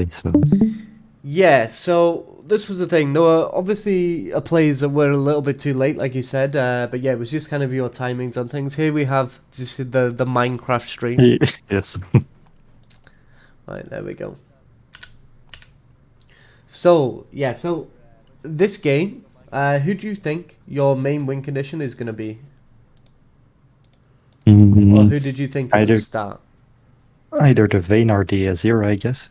So Yeah, so this was the thing. There were obviously plays that were a little bit too late, like you said. But yeah, it was just kind of your timings on things. Here we have just the Minecraft stream. yes. Right, there we go. So yeah, so this game, who do you think your main win condition is going to be, or Mm, who did you think at the either start? either the Vayne or the Azir, I guess.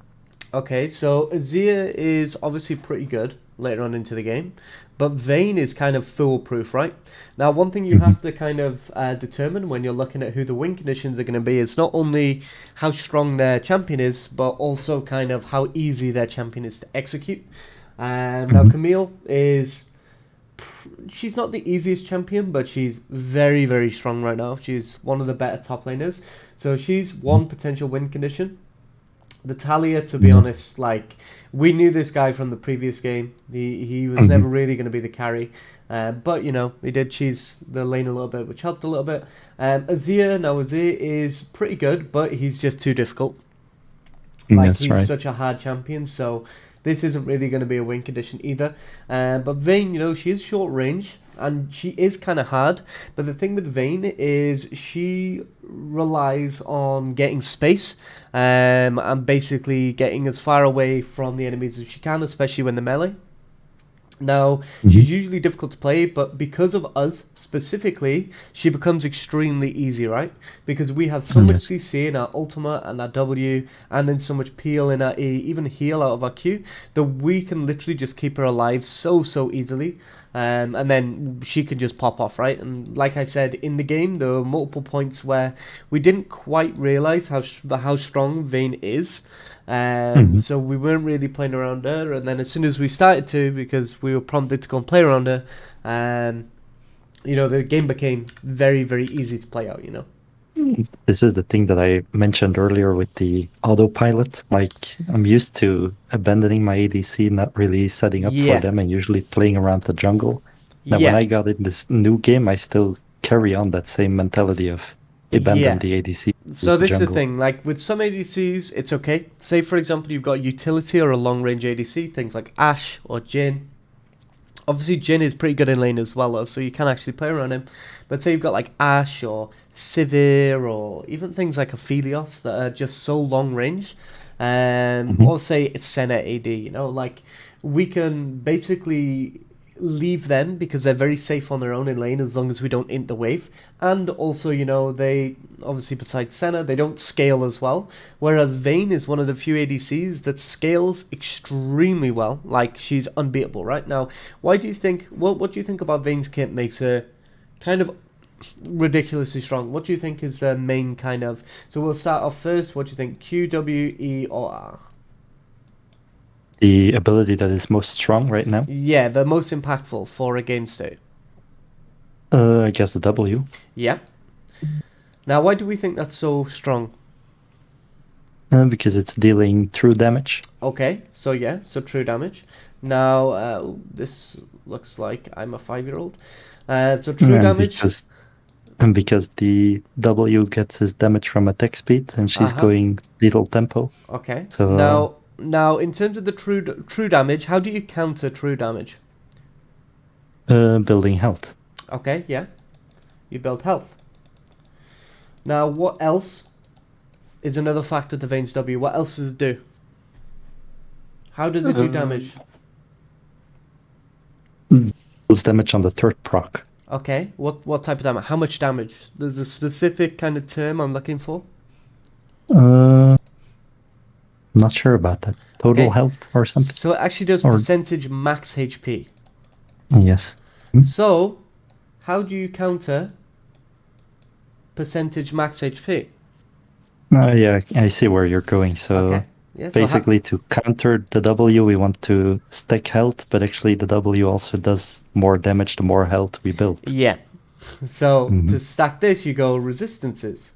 Okay, so Azir is obviously pretty good later on into the game, but Vayne is kind of foolproof, right? Now, one thing you Hmm. have to kind of determine when you're looking at who the win conditions are going to be is not only how strong their champion is, but also kind of how easy their champion is to execute. Now, Hmm. Camille is. She's not the easiest champion, but she's very, very strong right now. She's one of the better top laners. So she's one potential win condition. The Talia, to be Yes. honest, like we knew this guy from the previous game. He was Hmm. never really going to be the carry, but you know he did cheese the lane a little bit, which helped a little bit. Azir is pretty good, but he's just too difficult. Like That's he's right. such a hard champion, so this isn't really going to be a win condition either. But Vayne, you know, she is short range and she is kind of hard. But the thing with Vayne is she relies on getting space and basically getting as far away from the enemies as she can, especially when they're melee. Now, Hmm. she's usually difficult to play, but because of us specifically, she becomes extremely easy, right? Because we have so much Yes. CC in our ultimate and our W, and then so much peel in our E, even heal out of our Q, that we can literally just keep her alive so easily. And then she can just pop off, right? And like I said, in the game, there were multiple points where we didn't quite realize how strong Vayne is. Hmm. So we weren't really playing around her, and then as soon as we started to, because we were prompted to go and play around her, um, you know, the game became very easy to play out. You know. This is the thing that I mentioned earlier with the autopilot. Like, I'm used to abandoning my ADC, not really setting up for Yeah, them, and usually playing around the jungle. Now, when yeah, I got in this new game, I still carry on that same mentality of abandon yeah. the ADC So with the this is the jungle. thing. Like with some ADCs, it's okay. Say for example, you've got utility or a long range ADC, things like Ash or Jin. Obviously, Jin is pretty good in lane as well, though, so you can actually play around him. But say you've got like Ash or Sivir or even things like Aphelios that are just so long range. Hmm. Or say it's Senna AD, you know, like we can basically leave them because they're very safe on their own in lane as long as we don't int the wave. And also, you know, they obviously besides Senna, they don't scale as well. Whereas Vayne is one of the few ADCs that scales extremely well. Like she's unbeatable right now. Why do you think? What do you think about Vayne's kit makes her kind of ridiculously strong? What do you think is the main kind of? So we'll start off first. What do you think? Q, W, E, or R? The ability that is most strong right now, Yeah, the most impactful for a game state. I guess the W. Yeah. Now, why do we think that's so strong? Because it's dealing true damage. Okay, so yeah, so true damage. Now, this looks like I'm a 5-year-old. So true And damage. because the W gets his damage from attack speed, and Uh she's huh. going little tempo. Okay. So Now, in terms of the true damage, how do you counter true damage? building health. Okay, yeah, you build health. Now, what else is another factor to Vayne's W? What else does it do? How does it do Uh, damage? Deals damage on the third proc. Okay, what type of damage? How much damage? There's a specific kind of term I'm looking for. Uh, Not sure about that. Total Okay, health or something? so it actually does Or percentage max HP. yes. Hmm? So, how do you counter percentage max HP? Yeah, I see where you're going. So Okay, yeah. So how? basically, to counter the W, we want to stack health, but actually, the W also does more damage the more health we build. Yeah. So Hmm. to stack this, you go resistances,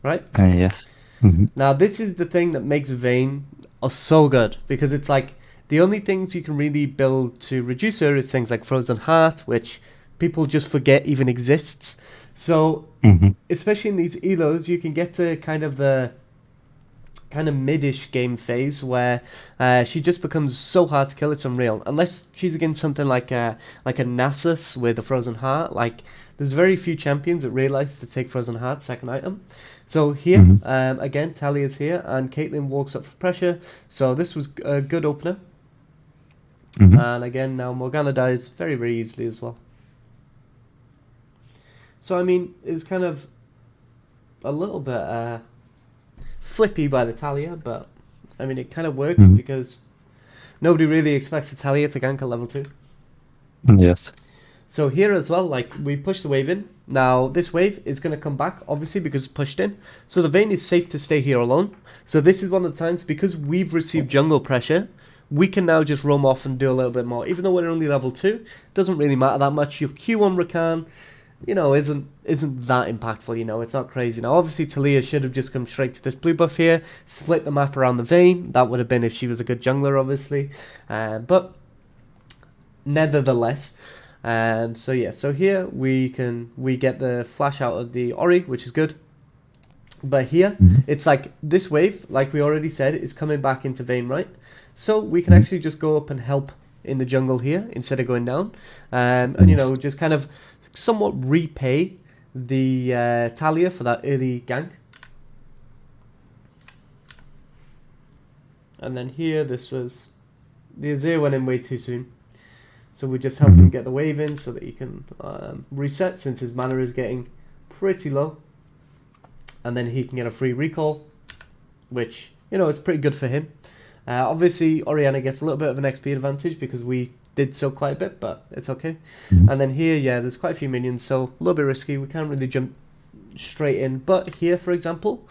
right? Yes. Hmm. Now this is the thing that makes Vayne so good because it's like the only things you can really build to reduce her is things like Frozen Heart, which people just forget even exists. So Hmm. especially in these elos, you can get to kind of the kind of mid-ish game phase where she just becomes so hard to kill, it's unreal. Unless she's against something like a Nasus with a Frozen Heart. Like, there's very few champions that realize to take Frozen Heart second item. So here, Hmm. again, Talia's here, and Caitlyn walks up for pressure. So this was a good opener. Hmm. And again, now Morgana dies very, very easily as well. So, I mean, it's kind of a little bit flippy by the Talia, but, I mean, it kind of works Hmm. because nobody really expects a Talia to gank at level 2. Yes. So here as well, like, we push the wave in. Now, this wave is going to come back, obviously, because it's pushed in. So the Vayne is safe to stay here alone. So this is one of the times, because we've received jungle pressure, we can now just roam off and do a little bit more. Even though we're only level 2, it doesn't really matter that much. You have Q1 Rakan, you know, isn't that impactful, you know, it's not crazy. Now, obviously, Talia should have just come straight to this blue buff here, split the map around the Vayne. That would have been if she was a good jungler, obviously. But nevertheless, and so yeah, so here we get the flash out of the Ori, which is good. But here, Hmm. it's like this wave, like we already said, is coming back into Vayne, right? So we can Hmm. actually just go up and help in the jungle here instead of going down. And, you Yes. know, just kind of somewhat repay the Talia for that early gank. And then here, this was... The Azir went in way too soon. So we just help him get the wave in so that he can reset, since his mana is getting pretty low. And then he can get a free recall, which, you know, is pretty good for him. Obviously, Orianna gets a little bit of an XP advantage because we did so quite a bit, but it's okay. Hmm. And then here, yeah, there's quite a few minions, so a little bit risky. We can't really jump straight in. But here, for example,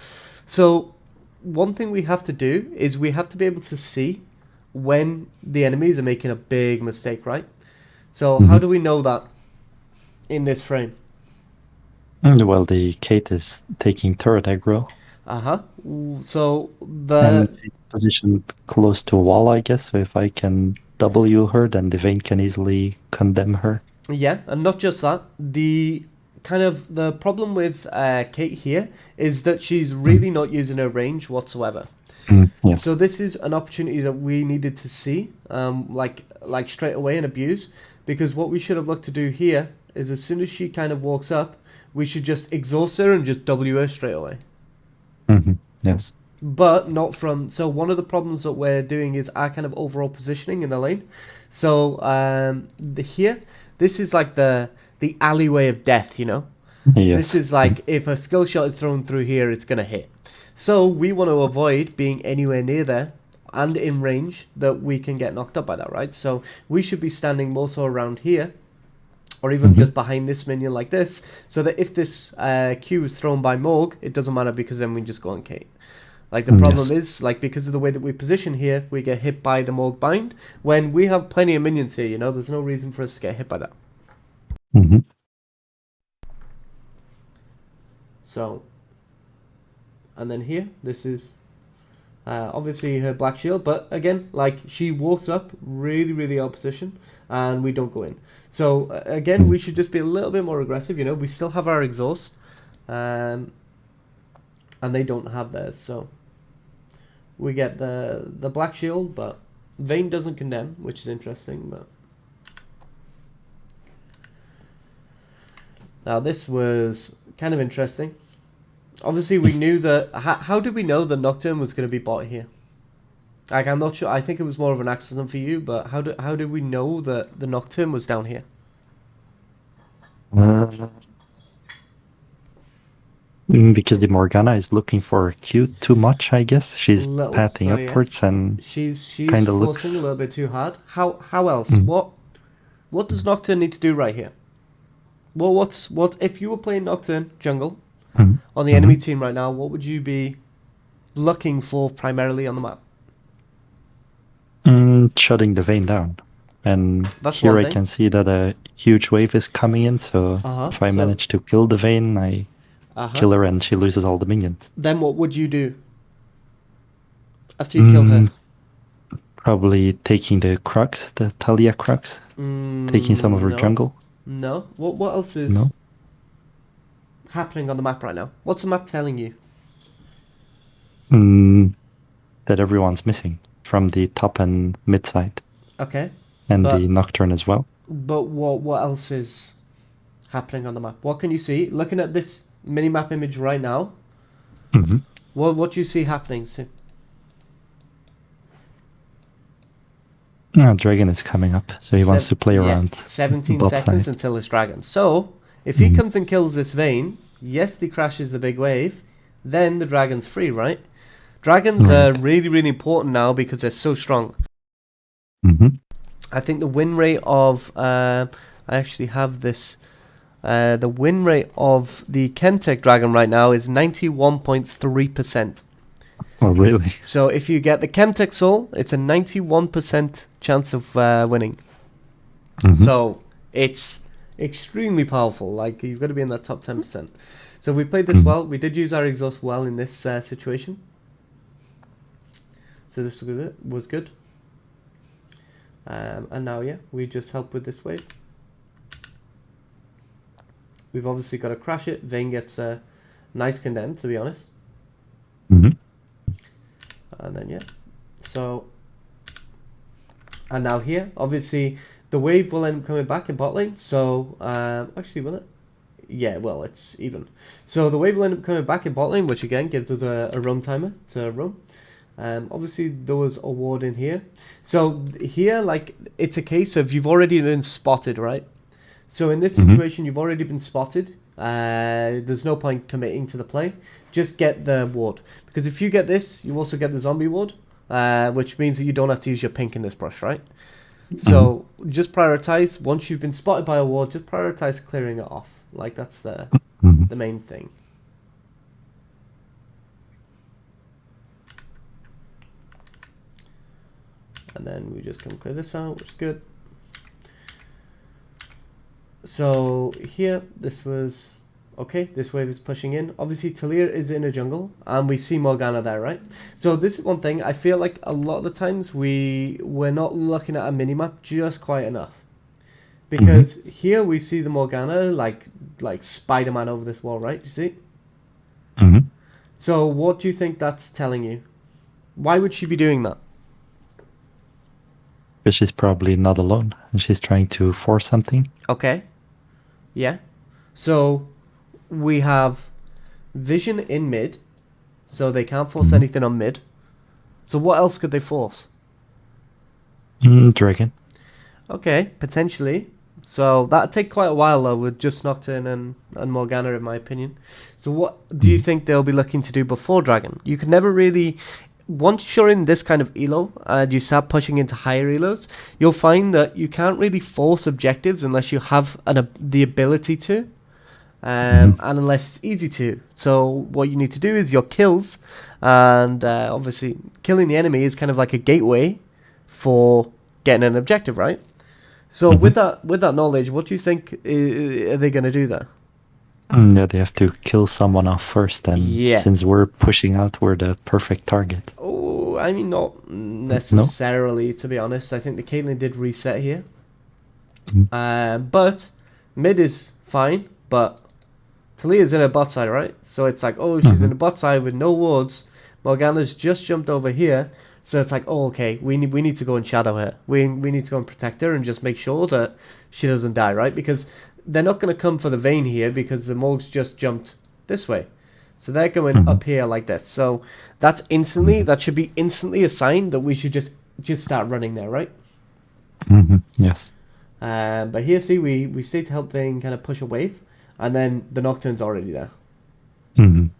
so one thing we have to do is we have to be able to see when the enemies are making a big mistake, right? So how Hmm. do we know that in this frame? Well, the Kate is taking turret aggro, Uh-huh. So and the... she's positioned close to a wall, I guess. So if I can W her, then the Vayne can easily condemn her. Yeah, and not just that. The kind of the problem with Kate here is that she's Mm. really not using her range whatsoever. So Yes. this is an opportunity that we needed to see, like straight away and abuse, because what we should have looked to do here is as soon as she kind of walks up, we should just exhaust her and just W her straight away. Hmm. Yes. But not from... So one of the problems that we're doing is our kind of overall positioning in the lane. So here, this is like the alleyway of death, you know? This Yes. is like, if a skill shot is thrown through here, it's going to hit. So we want to avoid being anywhere near there and in range that we can get knocked up by that, right? So we should be standing more so around here, or even Hmm. just behind this minion like this, so that if this Q is thrown by Morg, it doesn't matter because then we just go on Kate. Like, the problem Yes. is, like, because of the way that we position here, we get hit by the Morg bind, when we have plenty of minions here, you know? There's no reason for us to get hit by that. Hmm. So, and then here, this is obviously her black shield, but again, like, she walks up really, really out of position, and we don't go in. So, again, we should just be a little bit more aggressive, you know? We still have our exhaust, and they don't have theirs, so we get the black shield, but Vayne doesn't condemn, which is interesting. But now this was kind of interesting. Obviously, we knew that... How did we know the Nocturne was going to be bought here? Like, I'm not sure. I think it was more of an accident for you, but how did we know that the Nocturne was down here? Because the Morgana is looking for Q too much, I guess. She's Little, pathing so yeah, upwards and she's kind of forcing a looks. little bit too hard. How else? Mm. What does Nocturne need to do right here? Well, what if you were playing Nocturne jungle Mm. on the Hmm. enemy team right now? What would you be looking for primarily on the map? Shutting the Vayne down. And That's here one I thing. can see that a huge wave is coming in, so Uh huh. if I So, manage to kill the Vayne, I uh huh. kill her and she loses all the minions. Then what would you do after you kill her? Mm, Probably taking the Crux, the Talia Crux, taking some of her No, jungle. no. What else is No? happening on the map right now? What's the map telling you? Mm, that everyone's missing from the top and mid side, Okay. and But the Nocturne as well. but what else is happening on the map? What can you see? Looking at this mini map image right now, Mm-hmm. what do you see happening? So, Dragon is coming up, so he wants to play around 17 bot seconds side. until his dragon. So if he comes and kills this vein, yes, he crashes the big wave, then the dragon's free, right? Dragons are really, really important now because they're so strong. Mm-hmm. I think the win rate of I actually have this. The win rate of the Chemtech Dragon right now is 91.3%. Oh, really? So if you get the Chemtech Soul, it's a 91% chance of winning. Mm-hmm. So it's extremely powerful. Like, you've got to be in that top 10%. So we played this well. We did use our exhaust well in this situation. So this was good. And now, yeah, we just help with this wave. We've obviously got to crash it. Vayne gets a nice condemn, to be honest. Mm-hmm. And then, yeah. So, and now here, obviously, the wave will end up coming back in bot lane. So, actually, will it? Yeah, well, it's even. So the wave will end up coming back in bot lane, which again gives us a roam timer to roam. Obviously, there was a ward in here. So here, like, it's a case of you've already been spotted, right? So in this situation, you've already been spotted. There's no point committing to the play. Just get the ward. Because if you get this, you also get the zombie ward, which means that you don't have to use your pink in this brush, right? So just prioritize. Once you've been spotted by a ward, just prioritize clearing it off. Like, that's the main thing. And then we just come clear this out, which is good. So here, this was okay. This wave is pushing in. Obviously, Talir is in a jungle, and we see Morgana there, right? So this is one thing. I feel like a lot of the times we're not looking at a minimap just quite enough. Because here we see the Morgana like Spider-Man over this wall, right? You see? So what do you think that's telling you? Why would she be doing that? Because she's probably not alone, and she's trying to force something. Okay. Yeah. So we have vision in mid, so they can't force anything on mid. So what else could they force? Dragon. Okay, potentially. So that'd take quite a while though with just Nocturne and Morgana, in my opinion. So what do you think they'll be looking to do before Dragon? You can never really, once you're in this kind of elo and you start pushing into higher elos, you'll find that you can't really force objectives unless you have the ability to, and unless it's easy to. So what you need to do is your kills, and obviously killing the enemy is kind of like a gateway for getting an objective, right? So with that knowledge, what do you think are they going to do there? Yeah, they have to kill someone off first, and since we're pushing out, we're the perfect target. Oh, I mean, not necessarily, to be honest. I think the Caitlyn did reset here. But mid is fine, but Talia's in a bot side, right? So it's like, oh, she's in a bot side with no wards. Morgana's just jumped over here. So it's like, oh, okay, we need to go and shadow her. We need to go and protect her and just make sure that she doesn't die, right? Because they're not going to come for the Vayne here because the Morgs just jumped this way. So they're going up here like this. So that's that should be instantly a sign that we should just start running there, right? Yes. But here, see, we stay to help Vayne kind of push a wave, and then the Nocturne's already there.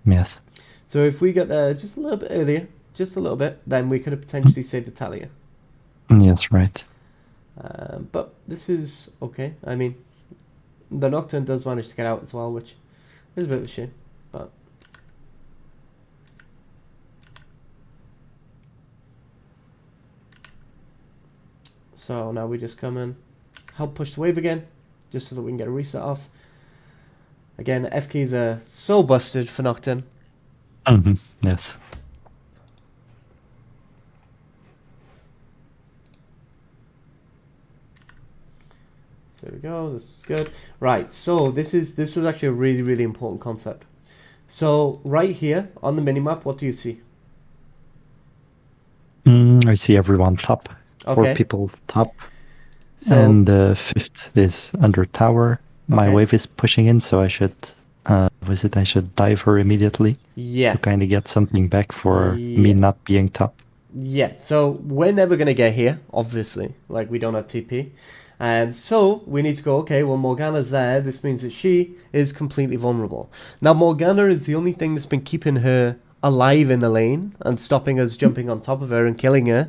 Yes. So if we get there just a little bit earlier, just a little bit, then we could have potentially saved the Talia. Yes, right. But this is okay. I mean, the Nocturne does manage to get out as well, which is a bit of a shame. But so now we just come in, help push the wave again, just so that we can get a reset off. Again, F keys are so busted for Nocturne. Yes. So there we go. This is good. Right. So this was actually a really, really important concept. So right here on the minimap, what do you see? I see everyone top. Four Okay. people top. So And the fifth is under tower. My okay. wave is pushing in, so I should I should dive her immediately to Yeah. kind of get something back for me Yeah. not being top. Yeah. So we're never gonna get here, obviously. Like we don't have TP. And so we need to go, okay, well Morgana's there, this means that she is completely vulnerable. Now Morgana is the only thing that's been keeping her alive in the lane and stopping us jumping on top of her and killing her,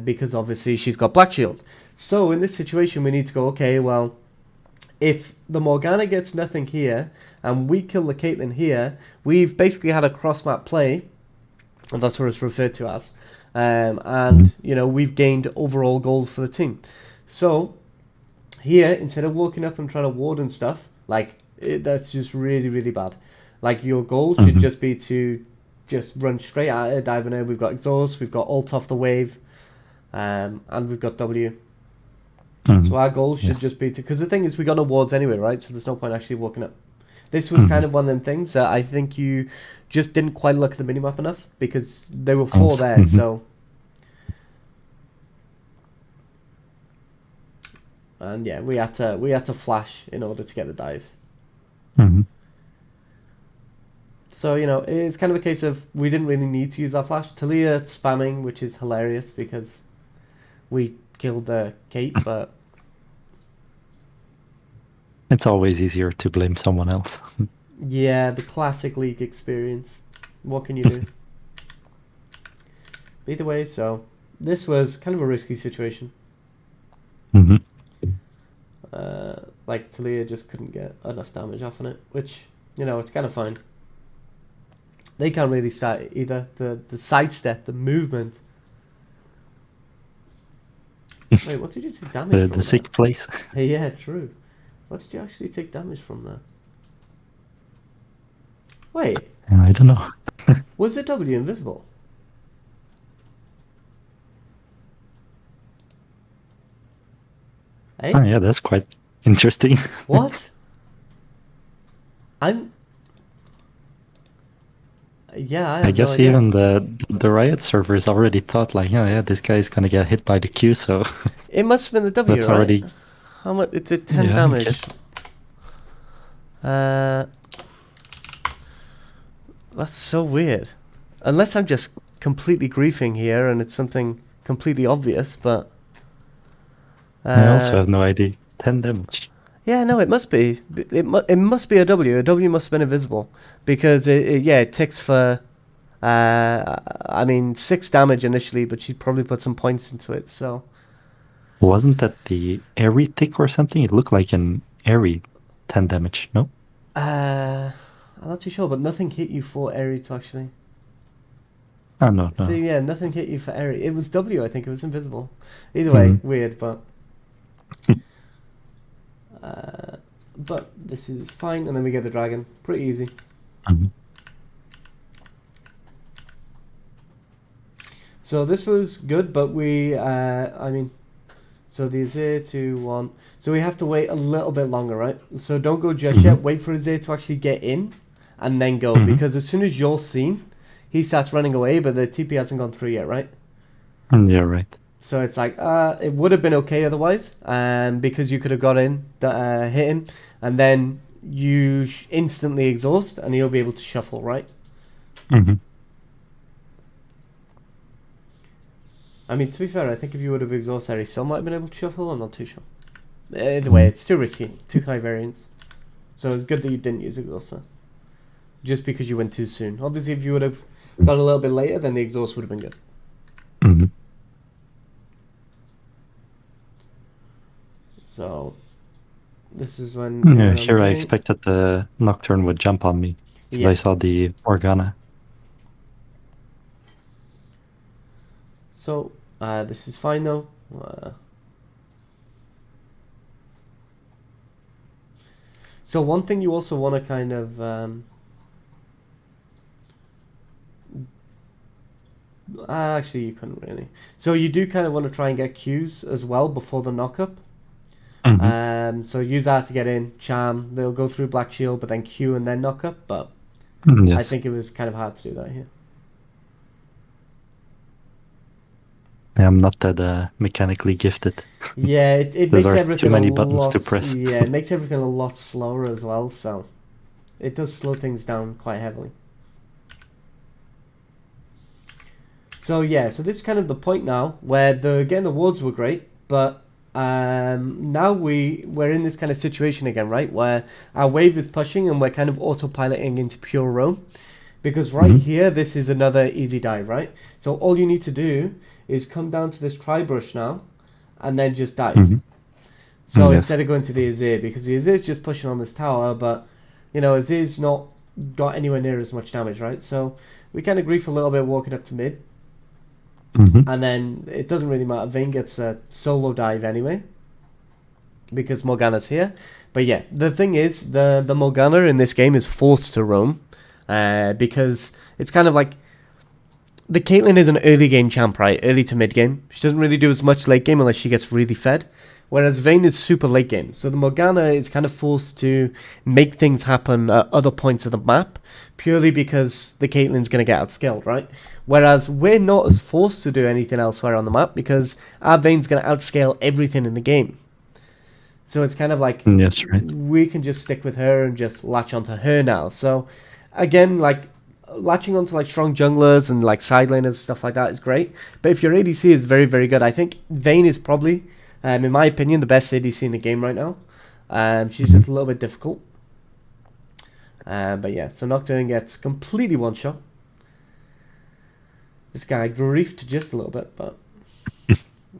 because obviously she's got Black Shield. So in this situation we need to go, okay, well, if the Morgana gets nothing here and we kill the Caitlyn here, we've basically had a cross-map play, and that's what it's referred to as. And, you know, we've gained overall gold for the team. So, here, instead of walking up and trying to ward and stuff, like, that's just really, really bad. Like, your goal should Mhm. just be to just run straight at her, dive in her. We've got exhaust, we've got ult off the wave, and we've got W. So our goal should Yes. just be to... Because the thing is, we got no wards anyway, right? So there's no point actually walking up. This was kind of one of them things that I think you just didn't quite look at the minimap enough, because there were four there, so... And yeah, we had to flash in order to get the dive. Mhm. So, you know, it's kind of a case of we didn't really need to use our flash. Talia spamming, which is hilarious because we killed the Kate, but It's always easier to blame someone else. yeah, the classic League experience. What can you do? Either way, so this was kind of a risky situation. hmm Like Talia just couldn't get enough damage off on it, which, you know, it's kind of fine. They can't really start either. The sidestep, the movement. Wait, what did you take damage the from there? sick place. Hey, yeah, true. What did you actually take damage from there? Wait, I don't know. was the W invisible? Oh, Hey, yeah, that's quite interesting. what? I'm. Yeah, I I have no guess idea. even the Riot servers already thought like, oh yeah, this guy's gonna get hit by the Q, so It must have been the W, that's right? already How much? It did 10 yeah. I guess. damage. Uh, that's so weird. Unless I'm just completely griefing here and it's something completely obvious, but. I also Uh, have no idea. 10 damage. Yeah, no, it must be. It must be a W. A W must have been invisible because it ticks for. I mean 6 damage initially, but she'd probably put some points into it. So. Wasn't that the airy tick or something? It looked like an airy 10 damage, no? I'm not too sure, but nothing hit you for Eri to actually. Oh no, So no. yeah, nothing hit you for Eri. It was W, I think. It was invisible. Either way, Mhm. weird, but. Uh, but this is fine, and then we get the dragon. Pretty easy. Mhm. So this was good, but we, I mean, so the Azir 2-1. So we have to wait a little bit longer, right? So don't go just yet. Mhm. Wait for Azir to actually get in, and then go. Mhm. Because as soon as you're seen, he starts running away, but the TP hasn't gone through yet, right? Yeah, right. So it's like, it would have been okay otherwise, because you could have got in, hit him, and then you instantly exhaust, and he'll be able to shuffle, right? Mhm. I mean, to be fair, I think if you would have exhausted, he still might have been able to shuffle. I'm not too sure. Either way, Mhm. it's too risky, too high variance. So it's good that you didn't use exhauster, just because you went too soon. Obviously, if you would have gone a little bit later, then the exhaust would have been good. Mhm. So this is when Yeah, here I thing. expected the Nocturne would jump on me because Yeah. I saw the Morgana. So this is fine though. So one thing you also want to kind of actually you couldn't really. So you do kind of want to try and get Qs as well before the knockup. Mhm. So use that to get in. Charm. They'll go through Black Shield, but then Q and then knock up. But I Yes. think it was kind of hard to do that here. I'm not that mechanically gifted. Yeah, it Those makes are too everything a many buttons to lot. press. Yeah, it makes everything a lot slower as well. So it does slow things down quite heavily. So yeah, so this is kind of the point now where the getting the awards were great, but now we're in this kind of situation again, right? Where our wave is pushing and we're kind of autopiloting into pure roam. Because right Hmm. here, this is another easy dive, right? So all you need to do is come down to this tri-brush now, and then just dive. Hmm. So Yes. instead of going to the Azir, because the Azir is just pushing on this tower, but, you know, Azir's not got anywhere near as much damage, right? So we kind of grief a little bit walking up to mid, Hmm. and then it doesn't really matter. Vayne gets a solo dive anyway, because Morgana's here. But yeah, the thing is, the Morgana in this game is forced to roam, because it's kind of like the Caitlyn is an early game champ, right? Early to mid game. She doesn't really do as much late game unless she gets really fed. Whereas Vayne is super late game. So the Morgana is kind of forced to make things happen at other points of the map purely because the Caitlyn's going to get outskilled, right? Whereas we're not as forced to do anything elsewhere on the map because our Vayne's going to outscale everything in the game. So it's kind of like Yes, right. we can just stick with her and just latch onto her now. So again, like latching onto like strong junglers and like side laners stuff like that is great. But if your ADC is very very good, I think Vayne is probably, in my opinion, the best ADC in the game right now. She's Hmm. just a little bit difficult. But yeah, so Nocturne gets completely one shot. This guy griefed just a little bit, but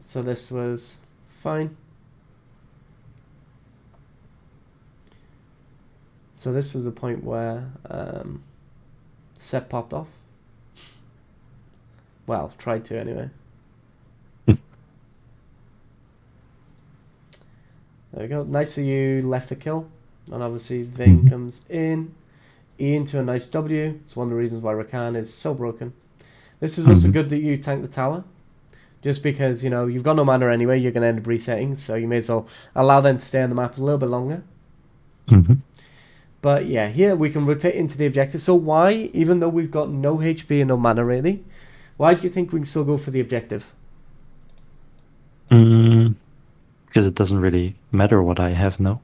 so this was fine. So this was a point where Sep popped off. Well, tried to anyway. There we go. Nice of you left the kill. And obviously Vayne Hmm. comes in. E into a nice W. It's one of the reasons why Rakan is so broken. This is also Hmm. good that you tank the tower. Just because, you know, you've got no mana anyway, you're going to end up resetting. So you may as well allow them to stay on the map a little bit longer. Hmm. But yeah, here we can rotate into the objective. So why, even though we've got no HP and no mana really, why do you think we can still go for the objective? Because it doesn't really matter what I have now.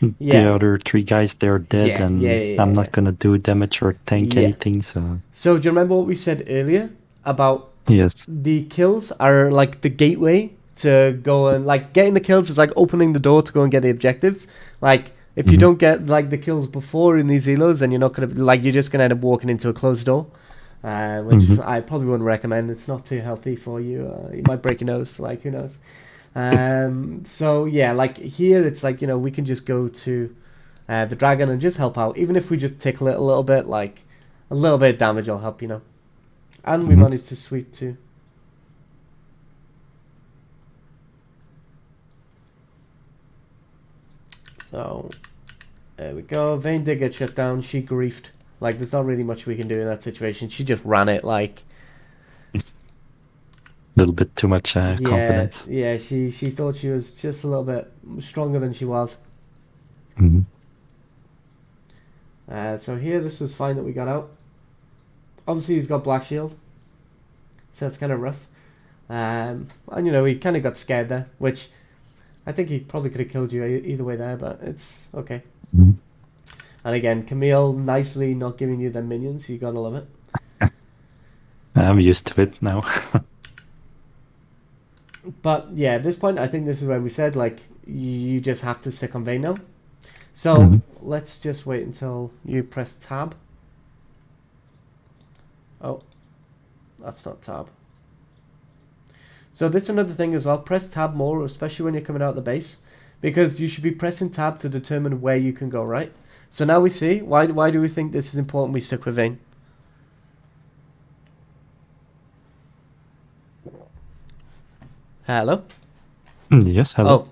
The Yeah. other three guys, they're dead, Yeah, yeah, and yeah, I'm yeah. not gonna do damage or tank Yeah. anything. So So do you remember what we said earlier about yes. the kills are like the gateway to go and like getting the kills is like opening the door to go and get the objectives. Like if you Hmm. don't get like the kills before in these elos, then you're not gonna like you're just gonna end up walking into a closed door, which Hmm. I probably wouldn't recommend. It's not too healthy for you. You might break your nose. Like who knows? So yeah, like here it's like you know we can just go to the dragon and just help out, even if we just tickle it a little bit. Like a little bit of damage will help, you know. And we Hmm. managed to sweep too. So there we go. Vayne did get shut down. She griefed. Like there's not really much we can do in that situation. She just ran it. Like A little bit too much yeah, confidence. yeah. She thought she was just a little bit stronger than she was. Hmm. So here this was fine that we got out. Obviously he's got black shield, so it's kind of rough. And you know he kind of got scared there, which I think he probably could have killed you either way there, but it's okay. Hmm. And again, Camille nicely not giving you them minions, you gotta love it. I'm used to it now. But yeah, at this point, I think this is where we said, like, you just have to stick on Vayne now. So Hmm. let's just wait until you press tab. Oh, that's not tab. So this is another thing as well. Press tab more, especially when you're coming out of the base, because you should be pressing tab to determine where you can go, right? So now we see, why do we think this is important we stick with Vayne? Hello? Yes, hello.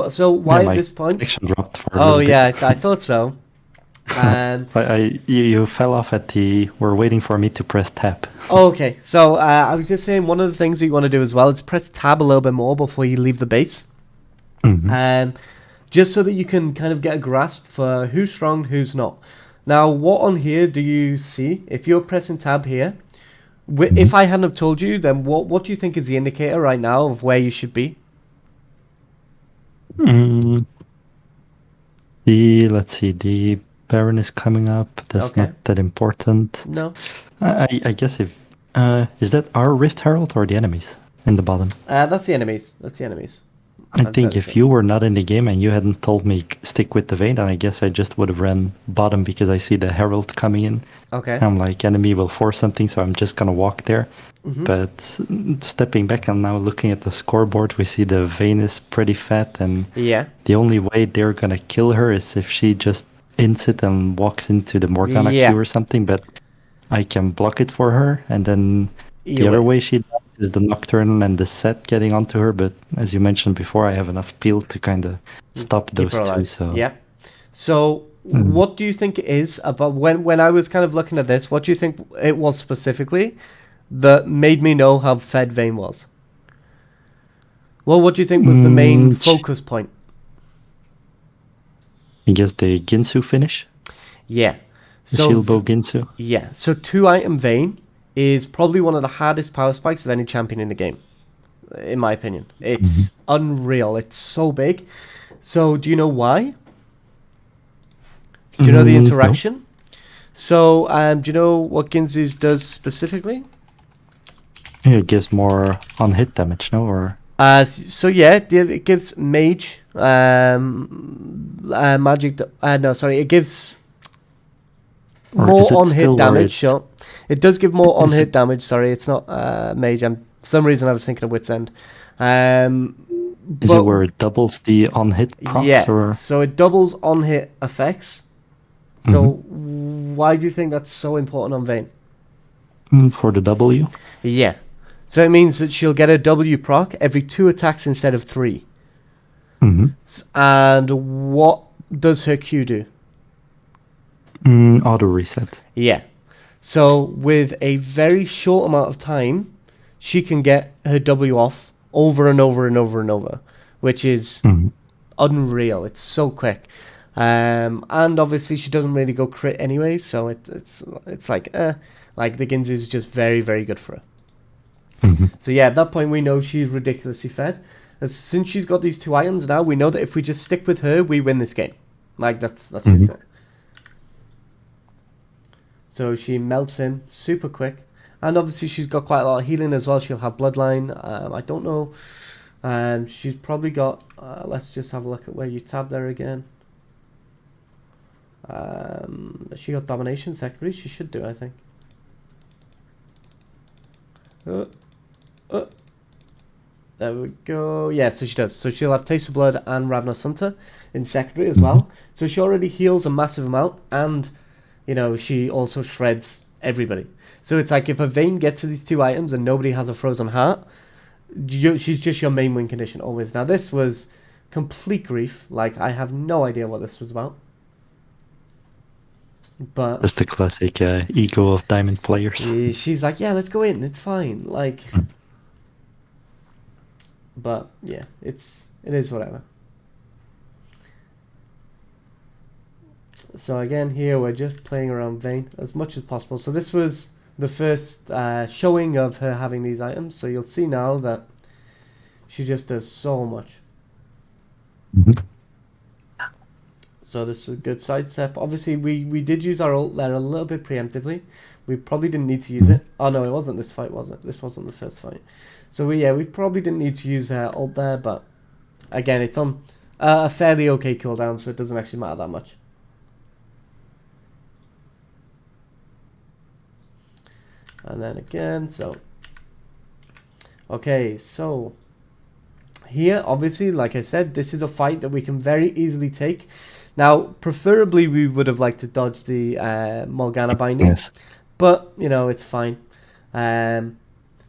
So Yeah, why at my this point? connection dropped for a Oh little yeah, bit. I thought so. Um, You fell off at the. We're waiting for me to press tab. okay, so I was just saying one of the things that you want to do as well is press tab a little bit more before you leave the base. Hmm. Just so that you can kind of get a grasp for who's strong, who's not. Now, what on here do you see? If you're pressing tab here, Mhm. If I hadn't have told you, then what do you think is the indicator right now of where you should be? Mm, let's see, the Baron is coming up. That's not Okay. that important. No. I guess if is that our Rift Herald or the enemies in the bottom? That's the enemies. That's the enemies. I I'm think fairly if certain. you were not in the game and you hadn't told me stick with the vein, then I guess I just would have ran bottom because I see the Herald coming in. Okay. I'm like, enemy will force something, so I'm just gonna walk there. Mm-hmm. But stepping back and now looking at the scoreboard, we see the vein is pretty fat, and Yeah. the only way they're gonna kill her is if she just ints it and walks into the Morgana Yeah. Q or something. But I can block it for her, and then Either the other way. way she dies is the Nocturne and the set getting onto her. But as you mentioned before, I have enough peel to kind of stop Keep her those two. alive. So Yeah. So, mm, what do you think it is about when I was kind of looking at this? What do you think it was specifically that made me know how fed Vayne was? Well, what do you think was the main mm, focus point? I guess the Ginsu finish, Yeah. the So, shield bow Ginsu. yeah. So, two item Vayne is probably one of the hardest power spikes of any champion in the game, in my opinion. Hmm. It's unreal. It's so big. So, do you know why? Do you know the No, interaction? So, do you know what Ginzu's does specifically? it gives more on hit damage, no? Or So yeah, it gives mage, magic. No, sorry, it gives is more it on hit still where damage. it Sure, it does give more on is it hit damage. Sorry, it's not mage. For some reason I was thinking of Wit's End. Um, is it but where it doubles the on hit procs yeah, or so it doubles on hit effects. Mhm. So why do you think that's so important on Vayne? For the W? Yeah. So it means that she'll get a W proc every 2 attacks instead of 3. Hmm. And what does her Q do? Auto reset. Yeah. So with a very short amount of time, she can get her W off over and over and over and over, which is Hmm. unreal. It's so quick. And obviously she doesn't really go crit anyway, so it's like the Ginzu is just very, very good for her. Hmm. So yeah, at that point we know she's ridiculously fed. Since she's got these 2 items now, we know that if we just stick with her, we win this game. Like that's Hmm. just it. So she melts in super quick, and obviously she's got quite a lot of healing as well. She'll have bloodline. I don't know. She's probably got. Let's just have a look at where you tab there again. She got domination secondary. She should do, I think. There we go. Yeah, so she does. So she'll have Taste of Blood and Ravenous Hunter in secondary as Hmm. well. So she already heals a massive amount, and she also shreds everybody. So it's like if a Vayne gets to these 2 items and nobody has a Frozen Heart, she's just your main win condition always. Now this was complete grief. Like I have no idea what this was about, but That's the classic ego of diamond players. she's like, yeah, let's go in. It's fine. Like, but yeah, it is whatever. So again, here we're just playing around Vayne as much as possible. So this was the first showing of her having these items. So you'll see now that she just does so much. Hmm. So this was a good sidestep. Obviously, we did use our ult there a little bit preemptively. We probably didn't need to use it. Oh no, it wasn't this fight, was it? This wasn't the first fight. So we probably didn't need to use her ult there, but again, it's on a fairly okay cooldown, so it doesn't actually matter that much. And then again, so okay, so here, obviously, like I said, this is a fight that we can very easily take. Now, preferably, we would have liked to dodge the Morgana binding, Yes. but, it's fine.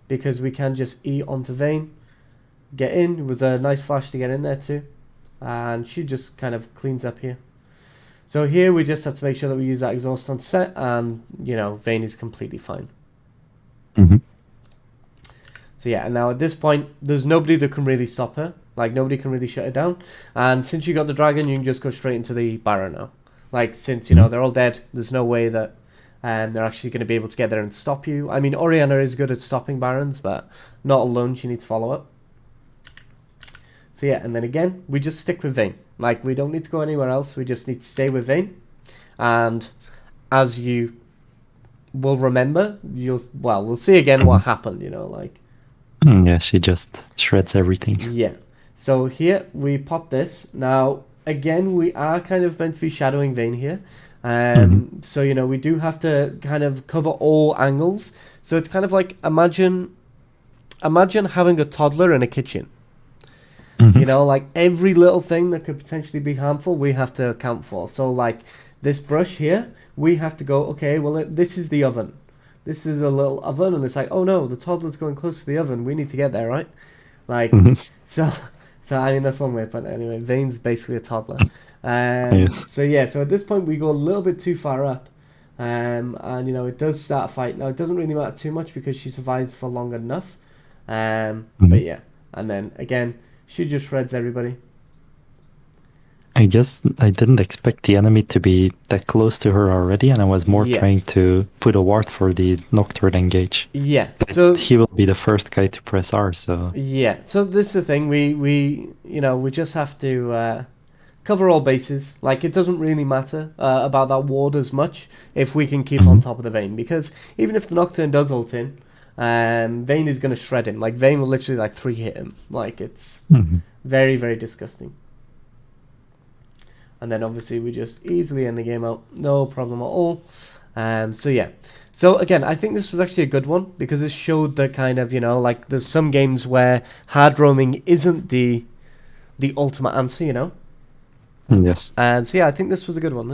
Because we can just E onto Vayne, get in. It was a nice flash to get in there too. And she just kind of cleans up here. So here we just have to make sure that we use that exhaust on set, and, Vayne is completely fine. Hmm. So yeah, and now at this point, there's nobody that can really stop her. Like, nobody can really shut her down. And since you got the dragon, you can just go straight into the Baron now. Like, since, they're all dead, there's no way that and they're actually going to be able to get there and stop you. I mean, Orianna is good at stopping Barons, but not alone. She needs follow up. So yeah, and then again, we just stick with Vayne. Like, we don't need to go anywhere else. We just need to stay with Vayne. And as you will remember, we'll see again what happened, like. Yeah, she just shreds everything. Yeah. So here we pop this. Now, again, we are kind of meant to be shadowing Vayne here. So, we do have to kind of cover all angles. So it's kind of like, imagine having a toddler in a kitchen. Like every little thing that could potentially be harmful, we have to account for. So like this brush here, we have to go, okay, well, this is the oven. This is a little oven, and it's like, oh no, the toddler's going close to the oven. We need to get there, right? Like, so I mean, that's one way of putting it. Anyway, Vayne's basically a toddler. Yes. So yeah, so at this point we go a little bit too far up, and it does start a fight. Now it doesn't really matter too much because she survives for long enough. But yeah, and then again, she just shreds everybody. I guess I didn't expect the enemy to be that close to her already, and I was more trying to put a ward for the Nocturne engage. Yeah, so he will be the first guy to press R. So yeah, so this is the thing. We just have to cover all bases. Like, it doesn't really matter about that ward as much if we can keep on top of the Vayne, because even if the Nocturne does ult in, Vayne is going to shred him. Like, Vayne will literally like 3-hit him. Like, it's very, very disgusting. And then obviously we just easily end the game out, no problem at all. So yeah. So again, I think this was actually a good one because this showed the kind of, like there's some games where hard roaming isn't the ultimate answer, Yes. So yeah, I think this was a good one.